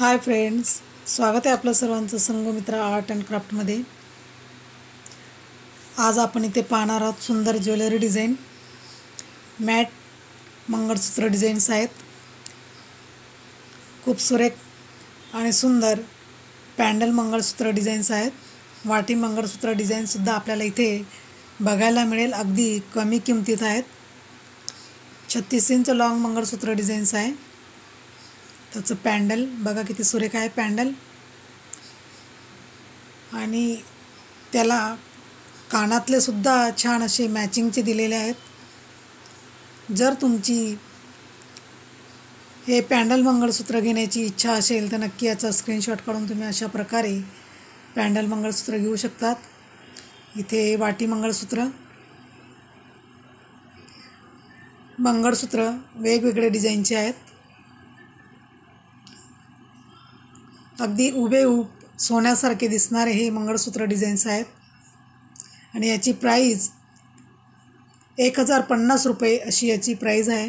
Hi friends, स्वागत आहे आपलं सर्वांचं संघमित्र आर्ट अँड क्राफ्टमध्ये। आज आपण इथे पाहणार आहोत सुंदर ज्वेलरी डिझाईन। मॅट मंगळसूत्र डिझाईन्स आहेत। खूप सुरेख आणि सुंदर पॅन्डल मंगळसूत्र डिझाईन्स आहेत। वाटी मंगळसूत्र डिझाईनसुद्धा आपल्याला इथे बघायला मिळेल। अगदी कमी किमतीत आहेत। 36 इंच लॉंग मंगळसूत्र डिझाईन्स आहे। त्याचं पॅन्डल बघा किती सुरेख आहे पॅन्डल, आणि त्याला कानातले सुद्धा छान असे मॅचिंगचे दिलेले आहेत। जर तुमची हे पॅन्डल मंगळसूत्र घेण्याची इच्छा असेल तर नक्की याचा स्क्रीनशॉट काढून तुम्ही अशा प्रकारे पॅन्डल मंगळसूत्र घेऊ शकतात। इथे वाटी मंगळसूत्र वेगवेगळे डिझाईनचे आहेत। अगदी हुबेहूब सोन्यासारखे दिसणारे हे मंगळसूत्र डिझाईन्स आहेत, आणि याची प्राईज 1050 रुपये अशी याची प्राईज आहे।